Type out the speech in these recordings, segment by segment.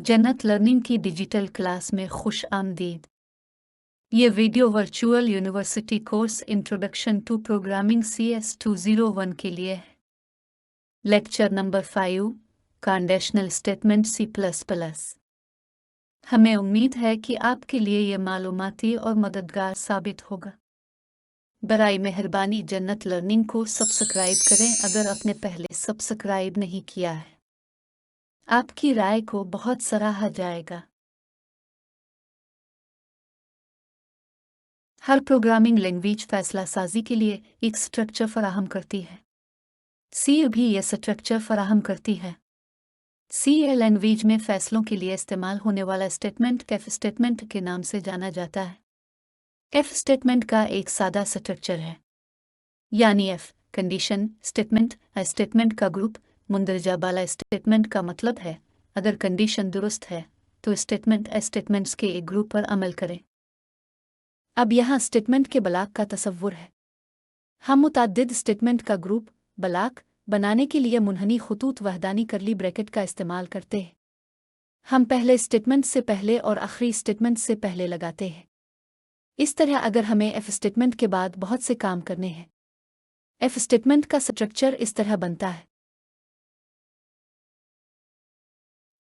जन्नत लर्निंग की digital class में खुश आमदीद। ये video virtual university course introduction to programming CS201 के लिए है। Lecture number 5 conditional statement C++। हमें उम्मीद है कि आपके लिए ये मालूमाती और मददगार साबित होगा। बराए मेहरबानी जन्नत लर्निंग को सब्सक्राइब करें अगर आपने पहले सब्सक्राइब नहीं किया है। आपकी राय को बहुत सराहा जाएगा। हर प्रोग्रामिंग लैंग्वेज फैसला साजी के लिए एक स्ट्रक्चर फराहम करती है। सी भी यह स्ट्रक्चर फराहम करती है। सी लैंग्वेज में फैसलों के लिए इस्तेमाल होने वाला स्टेटमेंट एफ स्टेटमेंट के नाम से जाना जाता है। एफ स्टेटमेंट का एक सादा स्ट्रक्चर है, यानी एफ कंडीशन स्टेटमेंट स्टेटमेंट का ग्रुप। मुंदरजा बाला स्टेटमेंट का मतलब है अगर कंडीशन दुरुस्त है तो स्टेटमेंट्स के एक ग्रुप पर अमल करें। अब यहाँ स्टेटमेंट के ब्लॉक का तसव्वुर है। हम मुतअद्दिद स्टेटमेंट का ग्रुप ब्लॉक बनाने के लिए मुनहनी खुतूत वहदानी करली ब्रैकेट का इस्तेमाल करते हैं। हम पहले स्टेटमेंट से पहले और आखिरी स्टेटमेंट से पहले लगाते हैं। इस तरह अगर हमें एफ स्टेटमेंट के बाद बहुत से काम करने हैं, एफ स्टेटमेंट का स्ट्रक्चर इस तरह बनता है।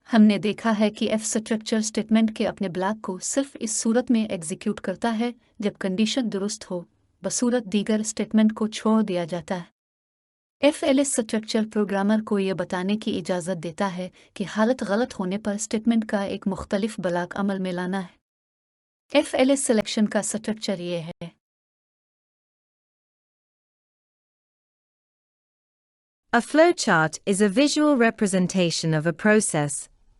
हमने देखा है कि एफ स्ट्रक्चर स्टेटमेंट के अपने ब्लॉक को सिर्फ इस सूरत में एग्जीक्यूट करता है जब कंडीशन दुरुस्त हो, बसूरत दीगर स्टेटमेंट को छोड़ दिया जाता है। एफ स्ट्रक्चर प्रोग्रामर को यह बताने की इजाज़त देता है कि हालत गलत होने पर स्टेटमेंट का एक मुख्तलिफ ब्लॉक अमल में लाना है। एफ सिलेक्शन का स्ट्रक्चर ये है। A flowchart is a visual representation of a process,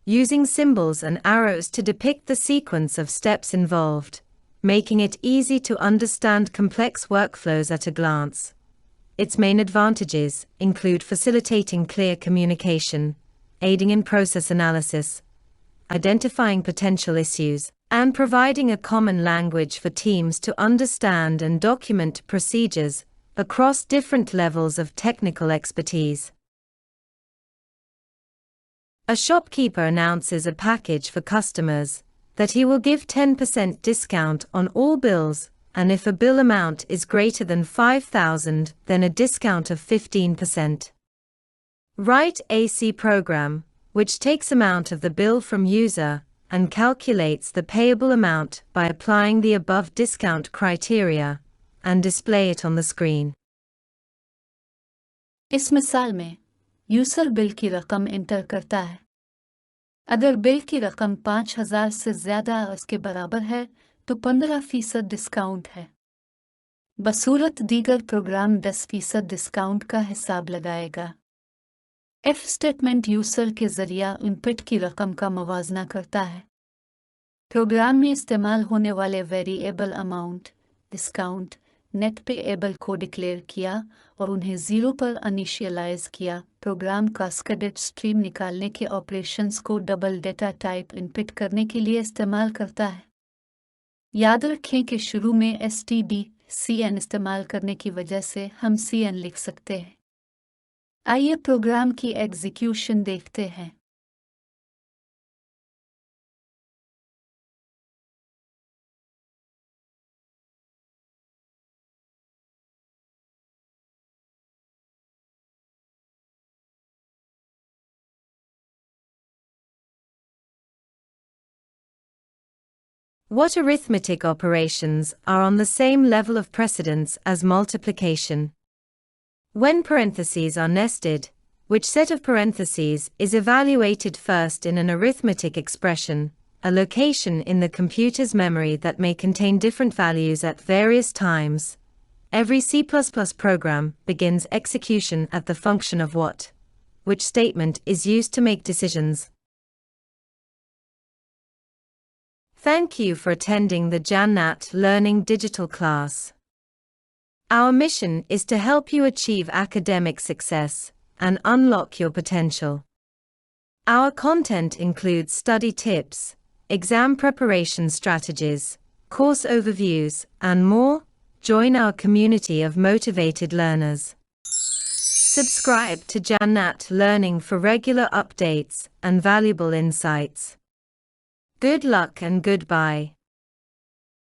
using symbols and arrows to depict the sequence of steps involved, making it easy to understand complex workflows at a glance. Its main advantages include facilitating clear communication, aiding in process analysis, identifying potential issues, and providing a common language for teams to understand and document procedures across different levels of technical expertise. A shopkeeper announces a package for customers that he will give 10% discount on all bills, and if a bill amount is greater than 5,000, then a discount of 15%. Write a C program, which takes amount of the bill from user and calculates the payable amount by applying the above discount criteria, and display it on the screen. इस मिसाल में user bill की रकम inter करता है। अगर bill की रकम 5,000 से ज़्यादा उसके बराबर है तो 15% डिस्काउंट है। बसूरत दीगर प्रोग्राम 10% डिस्काउंट का हिसाब लगाएगा। एफ स्टेटमेंट यूजर के ज़रिया इनपुट की रकम का मुवाजना करता है। प्रोग्राम में इस्तेमाल होने वाले variable amount discount net payable को डिक्लेयर किया और उन्हें 0 पर इनिशियलाइज किया। प्रोग्राम कास्केडेड स्ट्रीम निकालने के ऑपरेशंस को डबल डेटा टाइप इनपुट करने के लिए इस्तेमाल करता है। याद रखें कि शुरू में stdcn इस्तेमाल करने की वजह से हम cn लिख सकते हैं। आइए प्रोग्राम की एग्जीक्यूशन देखते हैं। What arithmetic operations are on the same level of precedence as multiplication? When parentheses are nested, which set of parentheses is evaluated first in an arithmetic expression, a location in the computer's memory that may contain different values at various times? Every C++ program begins execution at the function of what, which statement is used to make decisions. Thank you for attending the Jannat Learning Digital class. Our mission is to help you achieve academic success and unlock your potential. Our content includes study tips, exam preparation strategies, course overviews, and more. Join our community of motivated learners. Subscribe to Jannat Learning for regular updates and valuable insights. Good luck and goodbye.